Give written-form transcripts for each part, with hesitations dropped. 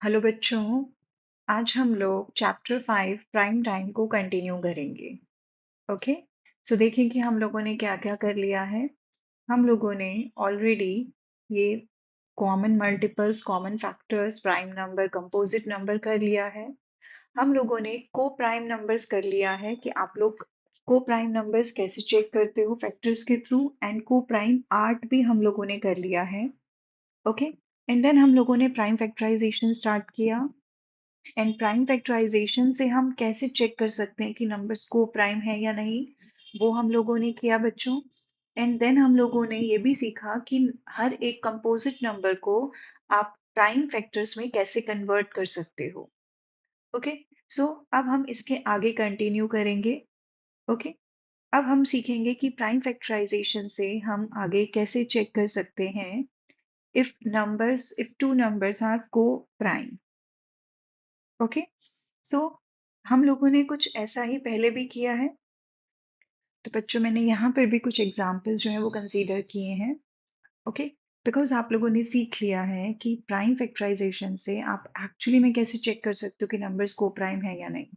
Hello बच्चों। आज हम लोग चैप्टर 5 प्राइम टाइम को कंटिन्यू करेंगे। ओके। सो देखें कि हम लोगों ने क्या क्या कर लिया है। हम लोगों ने ऑलरेडी ये common multiples, common factors, prime number, composite number कर लिया है। हम लोगों ने को प्राइम नंबर्स कर लिया है कि आप लोग को प्राइम नंबर्स कैसे चेक करते हो फैक्टर्स के थ्रू, एंड को प्राइम आर्ट भी हम लोगों ने कर लिया है। ओके। एंड देन हम लोगों ने प्राइम फैक्टराइजेशन स्टार्ट किया। एंड प्राइम फैक्टराइजेशन से हम कैसे चेक कर सकते हैं कि नंबर्स को प्राइम है या नहीं, वो हम लोगों ने किया बच्चों। एंड देन हम लोगों ने ये भी सीखा कि हर एक कंपोजिट नंबर को आप प्राइम फैक्टर्स में कैसे कन्वर्ट कर सकते हो। ओके। सो अब हम इसके आगे कंटिन्यू करेंगे। ओके। अब हम सीखेंगे कि प्राइम फैक्टराइजेशन से हम आगे कैसे चेक कर सकते हैं if two numbers are co-prime। Okay. So हम लोगों ने कुछ ऐसा ही पहले भी किया है, तो बच्चों मैंने यहाँ पर भी कुछ एग्जाम्पल्स जो है वो कंसीडर किए हैं। ओके। बिकॉज आप लोगों ने सीख लिया है कि प्राइम फैक्टराइजेशन से आप एक्चुअली में कैसे चेक कर सकते हो कि नंबर्स को प्राइम है या नहीं।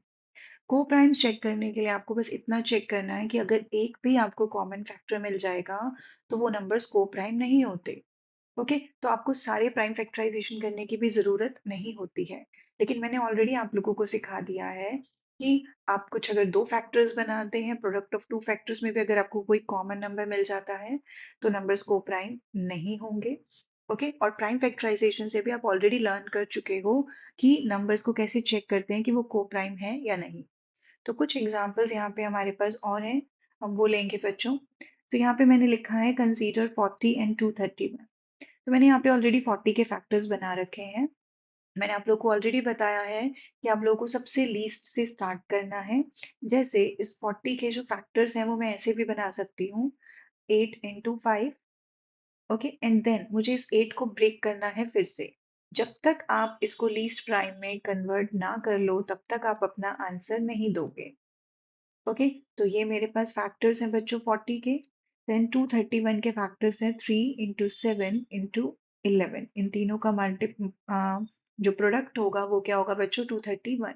को प्राइम चेक करने के लिए आपको बस इतना चेक करना है कि अगर एक भी आपको कॉमन फैक्टर मिल जाएगा तो वो नंबर्स को प्राइम नहीं होते। ओके। तो आपको सारे प्राइम फैक्टराइजेशन करने की भी जरूरत नहीं होती है। लेकिन मैंने ऑलरेडी आप लोगों को सिखा दिया है कि आप कुछ अगर दो फैक्टर्स बनाते हैं, प्रोडक्ट ऑफ टू फैक्टर्स में भी अगर आपको कोई कॉमन नंबर मिल जाता है तो नंबर्स को प्राइम नहीं होंगे। ओके। और प्राइम फैक्टराइजेशन से भी आप ऑलरेडी लर्न कर चुके हो कि नंबर्स को कैसे चेक करते हैं कि वो को प्राइम है या नहीं। तो कुछ एग्जाम्पल्स यहाँ पे हमारे पास और हैं, हम वो लेंगे बच्चों। तो यहाँ पे मैंने लिखा है कंसीडर 40 एंड 231। तो मैंने यहाँ पे ऑलरेडी 40 के फैक्टर्स बना रखे हैं। मैंने आप लोग को ऑलरेडी बताया है कि आप लोगों को सबसे लीस्ट से स्टार्ट करना है। जैसे इस 40 के जो फैक्टर्स हैं वो मैं ऐसे भी बना सकती हूँ, 8 into 5। ओके। एंड देन मुझे इस 8 को ब्रेक करना है फिर से। जब तक आप इसको लीस्ट प्राइम में कन्वर्ट ना कर लो तब तक आप अपना आंसर नहीं दोगे। ओके। तो ये मेरे पास फैक्टर्स हैं बच्चों 40 के। देन 231 के फैक्टर्स हैं 3 into 7 into 11। इन तीनों का जो प्रोडक्ट होगा वो क्या होगा बच्चों, 231।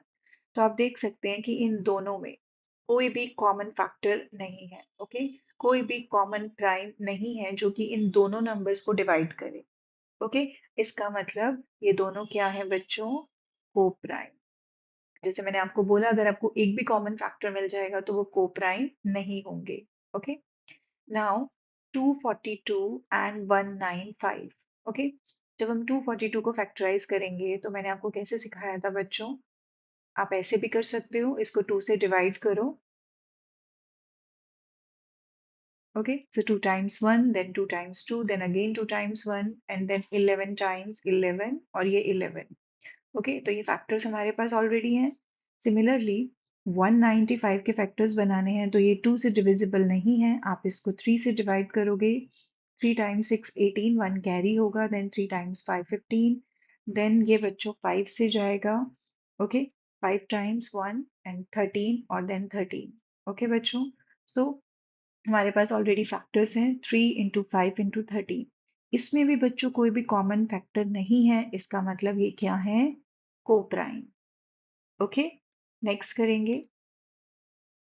तो आप देख सकते हैं कि इन दोनों में कोई भी कॉमन फैक्टर नहीं है। ओके। कोई भी कॉमन प्राइम नहीं है जो कि इन दोनों नंबर्स को डिवाइड करे। ओके। इसका मतलब ये दोनों क्या है बच्चों, को प्राइम। जैसे मैंने आपको बोला अगर आपको एक भी कॉमन फैक्टर मिल जाएगा तो वो को प्राइम नहीं होंगे। ओके। Now 242 and 195। ओके। जब हम 242 को फैक्टराइज करेंगे तो मैंने आपको कैसे सिखाया था बच्चों, आप ऐसे भी कर सकते हो, इसको 2 से डिवाइड करो। Okay. So 2 times 1, then 2 times 2, then again 2 times 1, and then 11 times 11 और ये 11। ओके। तो ये फैक्टर्स हमारे पास ऑलरेडी हैं। सिमिलरली 195 के फैक्टर्स बनाने हैं तो ये 2 से डिविजिबल नहीं है, आप इसको 3 से डिवाइड करोगे। 3 times 6 18, 1 कैरी होगा, देन 3 times 5 15, देन ये बच्चों 5 से जाएगा। ओके। 5 times 1 and 13 और देन 13। ओके बच्चों। सो हमारे पास ऑलरेडी फैक्टर्स हैं 3 into 5 into 13। इसमें भी बच्चों कोई भी कॉमन फैक्टर नहीं है, इसका मतलब ये क्या है, को प्राइम। ओके। नेक्स्ट करेंगे।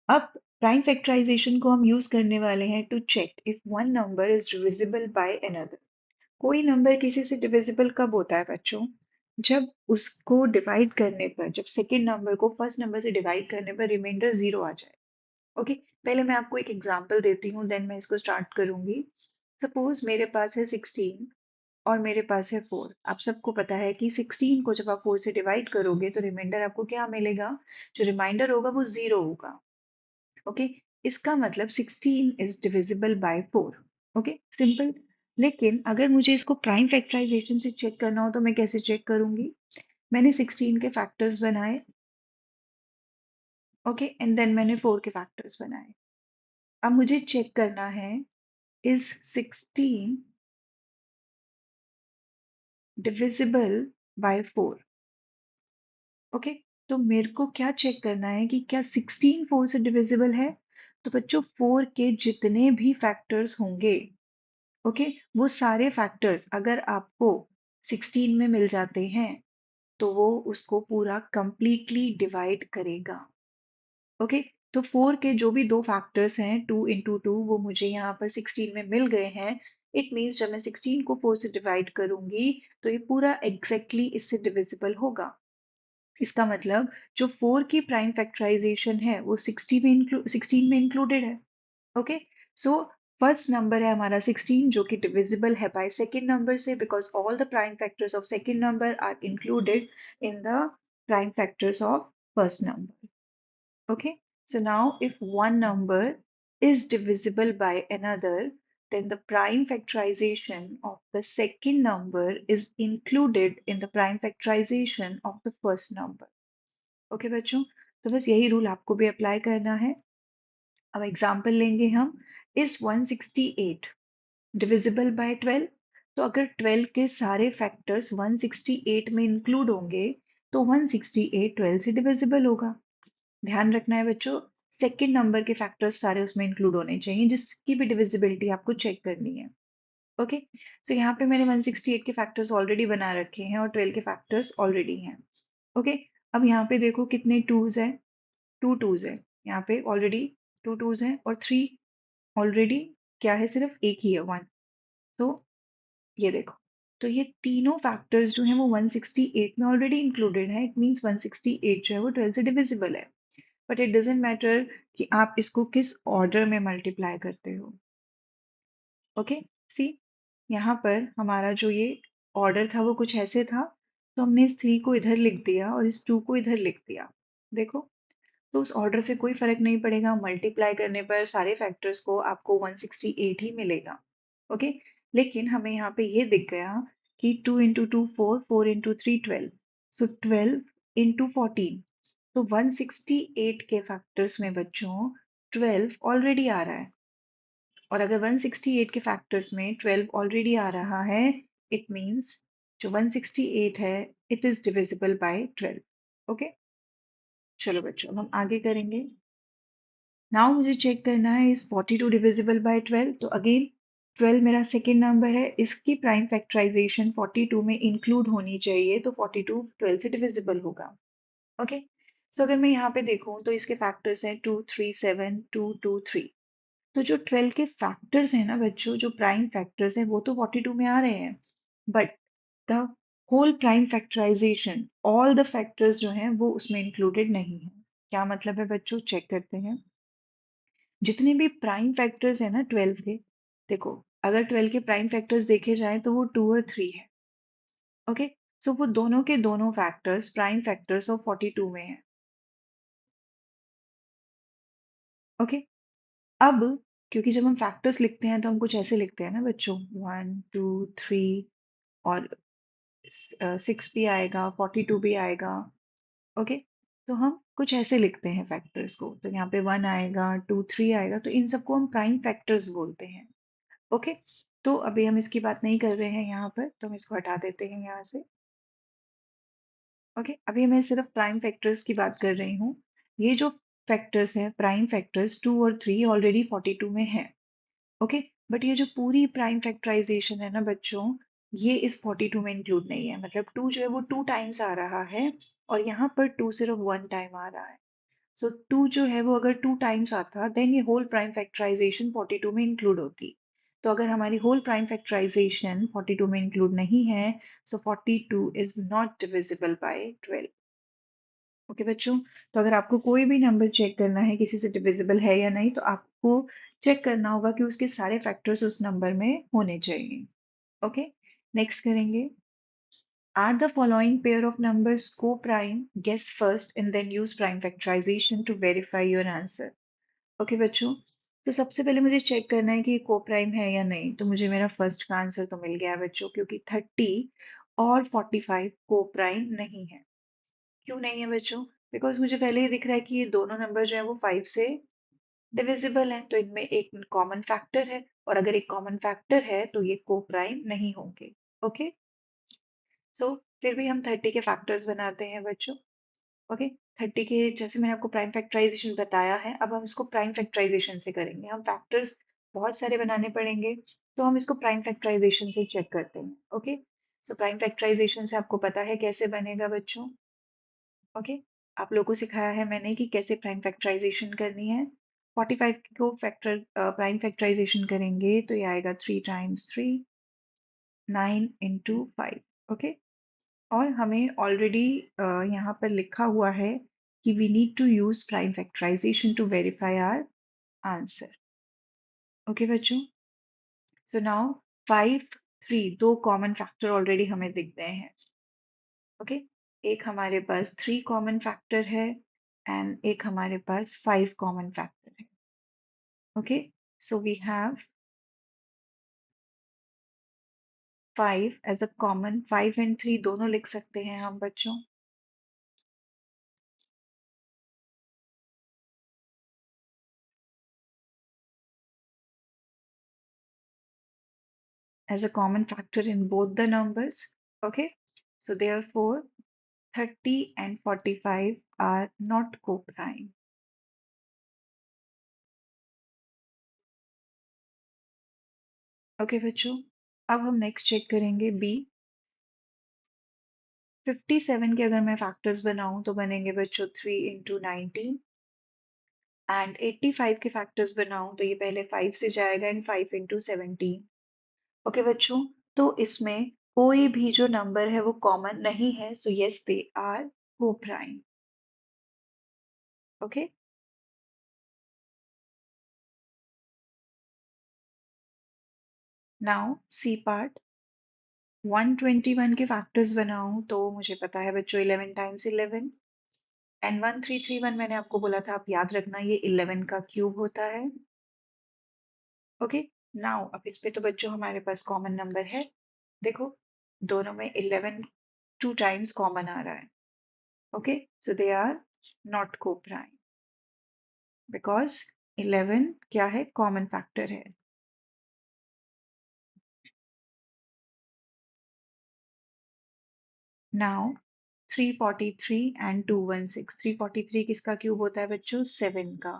अब प्राइम फैक्टराइजेशन को हम यूज करने वाले हैं to check if one number is divisible by another. कोई नंबर किसी से डिविजिबल कब होता है बच्चों, जब उसको डिवाइड करने पर, जब सेकेंड नंबर को फर्स्ट नंबर से डिवाइड करने पर रिमाइंडर 0 आ जाए। ओके। पहले मैं आपको एक एग्जांपल देती हूँ, देन मैं इसको स्टार्ट करूंगी। सपोज मेरे पास है 16 और मेरे पास है 4। आप सबको पता है कि 16 को जब आप 4 से डिवाइड करोगे तो रिमाइंडर आपको क्या मिलेगा, जो रिमाइंडर होगा वो 0 होगा। ओके। इसका मतलब 16 is divisible bye 4। Okay, simple. लेकिन अगर मुझे इसको प्राइम फैक्टराइजेशन से चेक करना हो तो मैं कैसे चेक करूंगी, मैंने 16 के फैक्टर्स बनाए। ओके। एंड देन मैंने 4 के फैक्टर्स बनाए। अब मुझे चेक करना है, is 16 divisible by 4। ओके। तो मेरे को क्या चेक करना है कि क्या 16 4 से डिविजिबल है। तो बच्चों 4 के जितने भी फैक्टर्स होंगे, ओके, वो सारे फैक्टर्स अगर आपको 16 में मिल जाते हैं तो वो उसको पूरा कंप्लीटली डिवाइड करेगा। ओके, तो 4 के जो भी दो फैक्टर्स हैं 2 into 2 वो मुझे यहाँ पर 16 में मिल गए हैं। इट मीन्स जब मैं 16 को 4 से डिवाइड करूंगी तो ये पूरा एग्जैक्टली इससे डिविजिबल होगा। इसका मतलब जो 4 की प्राइम फैक्टराइजेशन है वो 16 में इंक्लूडेड है। ओके, सो फर्स्ट नंबर है हमारा 16 जो कि डिविजिबल है बाय सेकेंड नंबर से, because all the prime factors of second number are included in the prime factors of first number. Okay, so now if one number is divisible by another, then the prime factorization of the second number is included in the prime factorization of the first number. Okay बच्चों, तो बस यही rule आपको भी apply करना है। अब example लेंगे हम। इस 168 डिविजिबल बाय 12? तो अगर 12 के सारे फैक्टर्स 168 में इंक्लूड होंगे तो 168 12 से डिविजिबल होगा। ध्यान रखना है बच्चों, सेकंड नंबर के फैक्टर्स सारे उसमें इंक्लूड होने चाहिए जिसकी भी डिविजिबिलिटी आपको चेक करनी है। ओके, तो यहाँ पे मैंने 168 के फैक्टर्स ऑलरेडी बना रखे हैं और 12 के फैक्टर्स ऑलरेडी हैं। ओके, अब यहाँ पे देखो कितने टूज है, टू टूज है यहाँ पे ऑलरेडी, टू टूज है और थ्री ऑलरेडी क्या है, सिर्फ एक ही है, वन। तो ये देखो, तो ये तीनों फैक्टर्स जो हैं वो 168 में ऑलरेडी इंक्लूडेड है। इट मीन्स 168 जो है वो 12 से डिविजिबल है। बट इट डजेंट मैटर कि आप इसको किस ऑर्डर में मल्टीप्लाई करते हो। ओके, सी यहाँ पर हमारा जो ये ऑर्डर था वो कुछ ऐसे था, तो हमने इस 3 को इधर लिख दिया और इस 2 को इधर लिख दिया। देखो, तो उस ऑर्डर से कोई फर्क नहीं पड़ेगा, मल्टीप्लाई करने पर सारे फैक्टर्स को आपको 168 ही मिलेगा। ओके, लेकिन हमें यहाँ पे ये दिख गया कि 2 into 2 4, 4 into 3 12, सो 12 into 14, तो 168 के फैक्टर्स में बच्चों 12 ऑलरेडी आ रहा है। और अगर 168 के फैक्टर्स में 12 ऑलरेडी आ रहा है, इट मीन्स जो 168 है it is divisible bye 12। Okay, चलो बच्चों अब हम आगे करेंगे। नाउ मुझे चेक करना है इस 42 डिविजिबल बाय 12। तो अगेन 12 मेरा सेकेंड नंबर है, इसकी प्राइम फैक्टराइजेशन 42 में इंक्लूड होनी चाहिए, तो 42 12 से डिविजिबल होगा। ओके, सो अगर मैं यहाँ पे देखूं तो इसके फैक्टर्स हैं 2 3 7 2 2 3। तो जो 12 के फैक्टर्स हैं ना बच्चों, जो प्राइम फैक्टर्स हैं वो तो 42 में आ रहे हैं, but the whole prime factorisation all the factors जो हैं वो उसमें इंक्लूडेड नहीं है। क्या मतलब है बच्चों, चेक करते हैं। जितने भी प्राइम फैक्टर्स हैं ना 12 के, देखो अगर 12 के प्राइम फैक्टर्स देखे जाएं तो वो 2 और 3 है। ओके, सो वो दोनों के दोनों फैक्टर्स प्राइम फैक्टर्स ऑफ 42 में है। ओके, अब क्योंकि जब हम फैक्टर्स लिखते हैं तो हम कुछ ऐसे लिखते हैं ना बच्चों, 1 2 3 और 6 भी आएगा, 42 भी आएगा। ओके, तो हम कुछ ऐसे लिखते हैं फैक्टर्स को, तो यहाँ पे 1 आएगा, 2 3 आएगा, तो इन सबको हम प्राइम फैक्टर्स बोलते हैं। ओके, तो अभी हम इसकी बात नहीं कर रहे हैं यहाँ पर, तो हम इसको हटा देते हैं यहाँ से। ओके, अभी मैं सिर्फ प्राइम फैक्टर्स की बात कर रही हूँ। ये जो फैक्टर्स हैं प्राइम फैक्टर्स 2 और 3 ऑलरेडी 42 में है। ओके, बट ये जो पूरी प्राइम फैक्टराइजेशन है ना बच्चों, ये इस 42 में इंक्लूड नहीं है। मतलब 2 जो है वो 2 टाइम्स आ रहा है और यहाँ पर 2 सिर्फ 1 टाइम आ रहा है। सो 2 जो है वो अगर 2 टाइम्स आता देन ये होल प्राइम फैक्टराइजेशन 42 में इंक्लूड होती। तो अगर हमारी होल प्राइम फैक्टराइजेशन 42 में इंक्लूड नहीं है, सो 42 is not divisible bye 12। Okay बच्चों, तो अगर आपको कोई भी नंबर चेक करना है किसी से डिविजिबल है या नहीं, तो आपको चेक करना होगा कि उसके सारे फैक्टर्स उस नंबर में होने चाहिए। ओके, नेक्स्ट करेंगे। Are the following pair of numbers co-prime? Guess first and then use prime factorization to verify your answer. Okay बच्चों, तो सबसे पहले मुझे चेक करना है कि को प्राइम है या नहीं। तो मुझे मेरा फर्स्ट का आंसर तो मिल गया है बच्चों, क्योंकि 30 और 45 को प्राइम नहीं है। क्यों नहीं है बच्चों? बिकॉज मुझे पहले ही दिख रहा है कि ये दोनों नंबर जो है वो 5 से डिविजिबल है, तो इनमें एक कॉमन फैक्टर है, और अगर एक कॉमन फैक्टर है तो ये को प्राइम नहीं होंगे। ओके, सो फिर भी हम 30 के फैक्टर्स बनाते हैं बच्चों। ओके, 30 के जैसे मैंने आपको प्राइम फैक्टराइजेशन बताया है, अब हम इसको प्राइम फैक्टराइजेशन से करेंगे। हम फैक्टर्स बहुत सारे बनाने पड़ेंगे, तो हम इसको प्राइम फैक्टराइजेशन से चेक करते हैं। ओके, सो प्राइम फैक्टराइजेशन से आपको पता है कैसे बनेगा बच्चों। ओके, आप लोगों को सिखाया है मैंने कि कैसे प्राइम फैक्टराइजेशन करनी है। 45 को प्राइम फैक्टराइजेशन करेंगे तो ये आएगा 3 × 3, 9 × 5। ओके, और हमें ऑलरेडी यहाँ पर लिखा हुआ है कि we need to use prime factorisation to verify our answer. Okay बच्चों, सो नाउ 5, 3 दो कॉमन फैक्टर ऑलरेडी हमें दिख गए हैं। ओके, एक हमारे पास 3 कॉमन फैक्टर है एंड एक हमारे पास 5 कॉमन फैक्टर है। Okay, so we have 5 as a common, 5 and 3 दोनों लिख सकते हैं हम बच्चों। As a common factor in both the numbers. Okay, so therefore 30 and 45 are not co-prime. Okay बच्चों, अब हम नेक्स्ट चेक करेंगे बी। 57 के अगर मैं फैक्टर्स बनाऊं तो बनेंगे बच्चों 3 × 19, एंड 85 के फैक्टर्स बनाऊं तो ये पहले 5 से जाएगा एंड 5 × 17। ओके बच्चों, तो इसमें कोई भी जो नंबर है वो कॉमन नहीं है, so yes they are coprime. Okay, now C part. 121 के फैक्टर्स बनाऊं तो मुझे पता है बच्चों 11 × 11, एंड 1331 मैंने आपको बोला था, आप याद रखना ये 11 का क्यूब होता है। ओके, नाउ अब इस पे तो बच्चों हमारे पास कॉमन नंबर है। देखो, दोनों में 11 2 टाइम्स कॉमन आ रहा है। Okay, so they are not coprime because 11 क्या है, कॉमन फैक्टर है। नाउ 343 एंड 216, 343 किसका क्यूब होता है बच्चों, 7 का।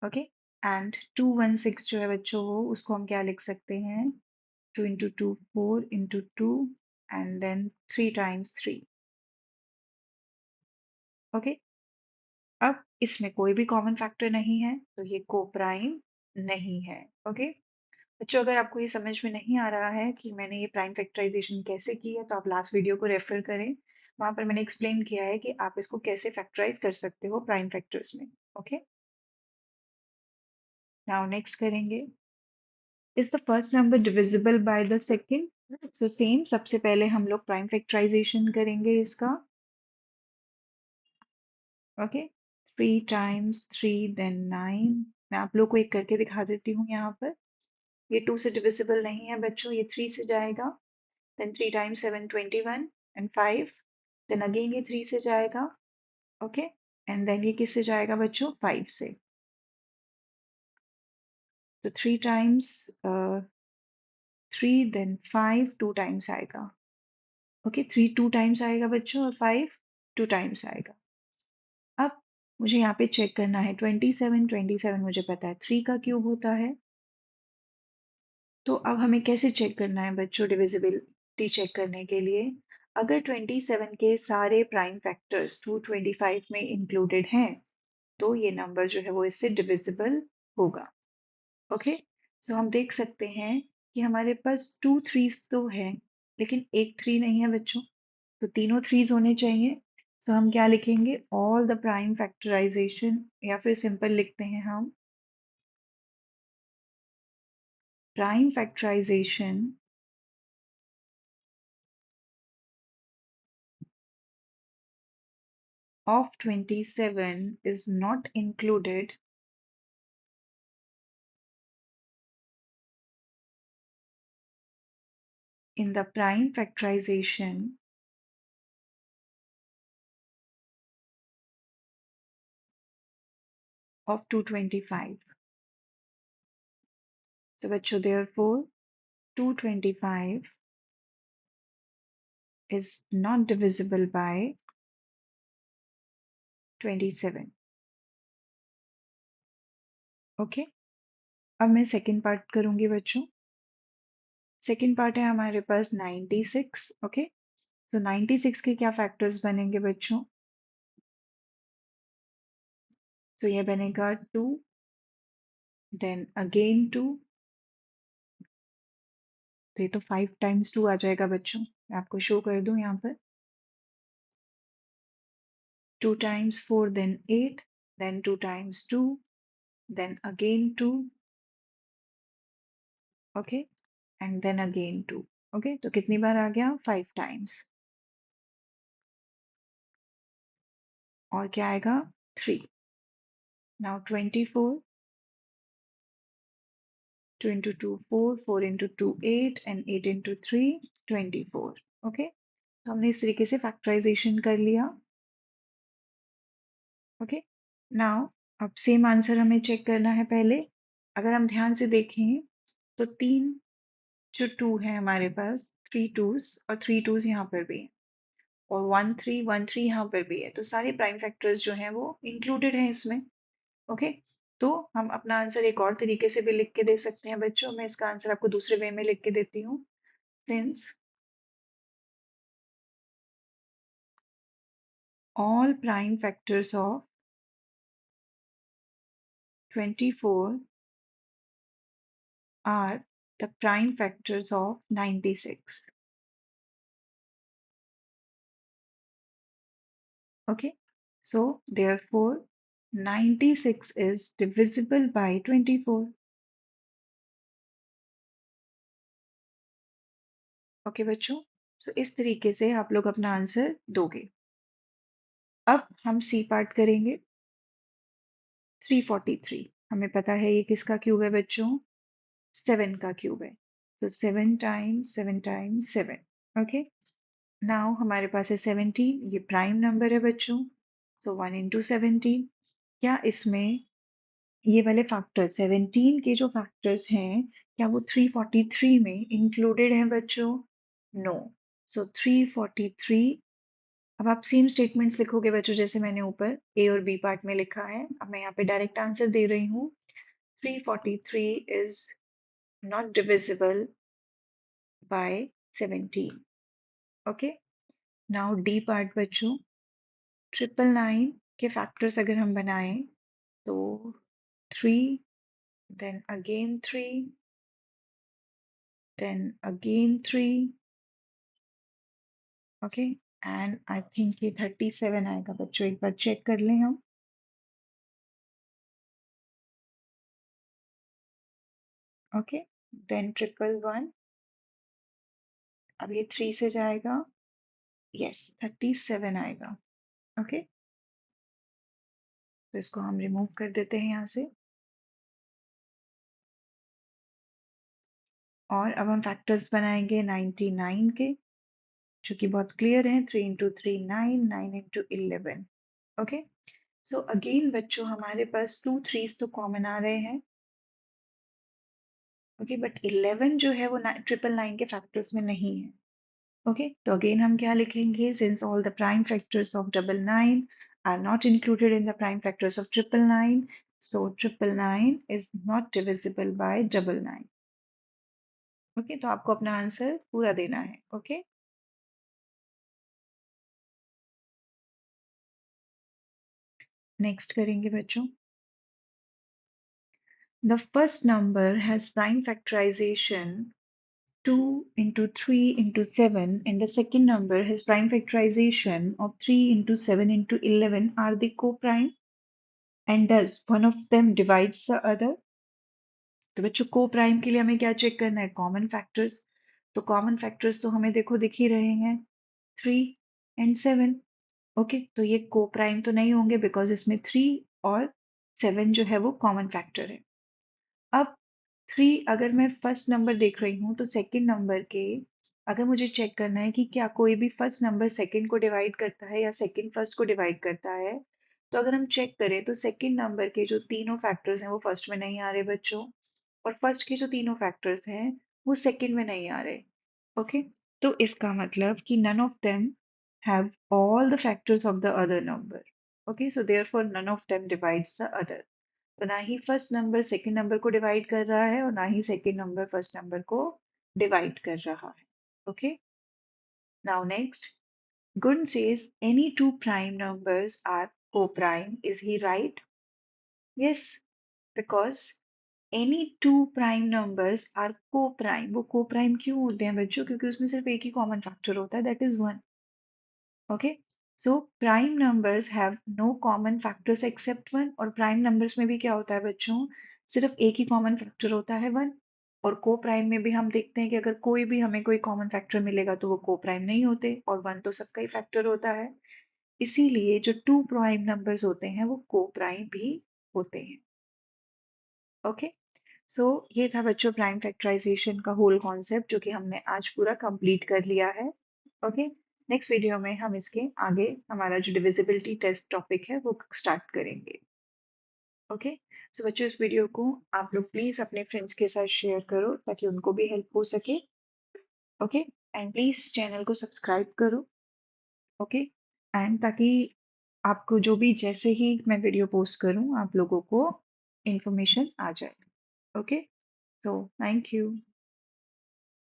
ओके, एंड 216 जो है बच्चों वो उसको हम क्या लिख सकते हैं, 2 × 2 4 × 2 एंड देन 3 × 3। ओके, अब इसमें कोई भी कॉमन फैक्टर नहीं है तो ये को प्राइम नहीं है। ओके बच्चों, अगर आपको ये समझ में नहीं आ रहा है कि मैंने ये प्राइम फैक्टराइजेशन कैसे की है तो आप लास्ट वीडियो को रेफर करें, वहां पर मैंने एक्सप्लेन किया है कि आप इसको कैसे फैक्टराइज कर सकते हो प्राइम फैक्टर्स में। ओके, नाउ नेक्स्ट करेंगे, is the first number divisible by the second. So same, सबसे पहले हम लोग प्राइम फैक्टराइजेशन करेंगे इसका। Okay, 3 × 3 then 9। मैं आप लोग को एक करके दिखा देती हूँ यहाँ पर। ये 2 से डिविजिबल नहीं है बच्चों, ये 3 से जाएगा, देन 3 × 7 21 एंड 5, देन अगेन ये 3 से जाएगा। ओके, एंड देन ये किससे जाएगा बच्चों, 5 से। तो 3 × 3 देन 5 2 टाइम्स आएगा। ओके, 3 2 टाइम्स आएगा बच्चों और 5 2 टाइम्स आएगा। अब मुझे यहाँ पे चेक करना है, 27 मुझे पता है 3 का क्यूब होता है। तो अब हमें कैसे चेक करना है बच्चों, डिविजिबिलिटी चेक करने के लिए, अगर 27 के सारे प्राइम फैक्टर्स 225 में इंक्लूडेड हैं तो ये नंबर जो है वो इससे डिविजिबल होगा। ओके, सो हम देख सकते हैं कि हमारे पास 2 3s तो है लेकिन एक 3 नहीं है बच्चों, तो तीनों 3s होने चाहिए। सो हम क्या लिखेंगे, ऑल द प्राइम फैक्टराइजेशन, या फिर सिंपल लिखते हैं हम, prime factorisation of 27 is not included in the prime factorization of 225. So बच्चों, therefore 225 is not divisible by 27. Okay, अब मैं सेकेंड पार्ट करूंगी बच्चों। सेकेंड पार्ट है हमारे पास 96. ओके, तो 96 के क्या फैक्टर्स बनेंगे बच्चों? तो ये बनेगा 2, देन अगेन 2, तो ये तो 5 टाइम्स 2 आ जाएगा बच्चों। मैं आपको शो कर दूं यहाँ पर। 2 times 4, then 8, then 2 times 2, then again 2, okay, and then again 2, okay, तो कितनी बार आ गया? 5 times। और क्या आएगा? 3। now 24, 2 into 2 4, 4 into 2 8, and 8 into 3 24, okay, तो हमने इस तरीके से फैक्टराइजेशन कर लिया। ओके, नाउ अब सेम आंसर हमें चेक करना है। पहले अगर हम ध्यान से देखें तो तीन जो टू है हमारे पास, 3 टूज और 3 टूज यहाँ पर भी है, और 1 3 यहाँ पर भी है, तो सारे प्राइम फैक्टर्स जो हैं वो इंक्लूडेड हैं इसमें। ओके, तो हम अपना आंसर एक और तरीके से भी लिख के दे सकते हैं बच्चों। मैं इसका आंसर आपको दूसरे वे में लिख के देती हूँ। Since all prime factors of 24 are the prime factors of 96. Okay, so therefore 96 is divisible by 24. Okay बच्चों, सो इस तरीके से आप लोग अपना आंसर दोगे। अब हम सी पार्ट करेंगे। 343, हमें पता है ये किसका क्यूब है बच्चों? 7 का क्यूब है। तो 7 टाइम्स 7 टाइम्स 7। ओके, नाउ हमारे पास है 17, ये प्राइम नंबर है बच्चों। तो 1 इंटू 17। क्या इसमें ये वाले फैक्टर्स 17 के जो फैक्टर्स हैं, क्या वो 343 में इंक्लूडेड हैं बच्चों? नो। सो 343, अब आप सेम स्टेटमेंट्स लिखोगे बच्चों जैसे मैंने ऊपर ए और बी पार्ट में लिखा है। अब मैं यहाँ पे डायरेक्ट आंसर दे रही हूँ। 343 is not divisible by 17। Okay, now D part बच्चों। 999 के फैक्टर्स अगर हम बनाएं तो 3, then again 3, then again 3, okay, and I think ये 37 आएगा बच्चों। एक बार चेक कर लें हम। ओके, देन 111, अब ये 3 से जाएगा, यस 37 आएगा। ओके, तो इसको हम रिमूव कर देते हैं यहाँ से। और अब हम फैक्टर्स बनाएंगे 99 के, जो कि बहुत क्लियर है। 3 into 3 9, 9 into 11। Okay, so again बच्चों हमारे पास 2 3s तो कॉमन आ रहे हैं। ओके, बट 11 जो है वो 999 के फैक्टर्स में नहीं है। ओके, तो अगेन हम क्या लिखेंगे? Since all the prime factors of 99 are not included in the prime factors of 999, so 999 is not divisible by 99. Okay, तो आपको अपना आंसर पूरा देना है। ओके, नेक्स्ट करेंगे बच्चों। The first number has prime factorization 2 into 3 into 7, and the second number has prime factorization of 3 into 7 into 11. Are they co-prime? And does one of them divides the other? तो बच्चों को prime के लिए हमें क्या check करना है? Common factors. तो कॉमन फैक्टर्स तो हमें देखो दिख ही रहे हैं, 3 एंड 7। ओके, तो ये को प्राइम तो नहीं होंगे बिकॉज इसमें 3 और 7 जो है वो कॉमन फैक्टर है। अब 3 अगर मैं फर्स्ट नंबर देख रही हूँ तो सेकंड नंबर के अगर मुझे चेक करना है कि क्या कोई भी फर्स्ट नंबर सेकंड को डिवाइड करता है या सेकंड फर्स्ट को डिवाइड करता है, तो अगर हम चेक करें तो सेकंड नंबर के जो तीनों फैक्टर्स हैं वो फर्स्ट में नहीं आ रहे बच्चों, और फर्स्ट के जो तीनों फैक्टर्स हैं वो सेकंड में नहीं आ रहे। ओके, तो इसका मतलब कि none of them have all the factors of the other number. Okay, so therefore none of them divides the other. तो ना ही फर्स्ट नंबर सेकंड नंबर को डिवाइड कर रहा है और ना ही सेकंड नंबर फर्स्ट नंबर को डिवाइड कर रहा है. Okay, now next. Gun says any two prime numbers are co-prime. Is he right? Yes, because any two prime numbers are co-prime. वो co-prime क्यों होते हैं बच्चों? क्योंकि उसमें सिर्फ एक ही कॉमन फैक्टर होता है, that is one. Okay, so prime numbers have no common factors except one. और prime numbers में भी क्या होता है बच्चों? सिर्फ एक ही कॉमन फैक्टर होता है one. और को प्राइम में भी हम देखते हैं कि अगर कोई भी हमें कोई कॉमन फैक्टर मिलेगा तो वो को प्राइम नहीं होते, और वन तो सबका ही फैक्टर होता है. इसीलिए जो टू प्राइम नंबर्स होते हैं वो को प्राइम भी होते हैं. ओके, सो ये था बच्चों प्राइम फैक्टराइजेशन का होल कॉन्सेप्ट, जो कि हमने आज पूरा कंप्लीट कर लिया है. ओके, नेक्स्ट वीडियो में हम इसके आगे हमारा जो डिविजिबिलिटी टेस्ट टॉपिक है वो स्टार्ट करेंगे. ओके, सो बच्चों इस वीडियो को आप लोग प्लीज अपने फ्रेंड्स के साथ शेयर करो ताकि उनको भी हेल्प हो सके. ओके, एंड प्लीज चैनल को सब्सक्राइब करो. ओके, एंड ताकि आपको जो भी जैसे ही मैं वीडियो पोस्ट करूं आप लोगों को इंफॉर्मेशन आ जाए. Okay, so thank you.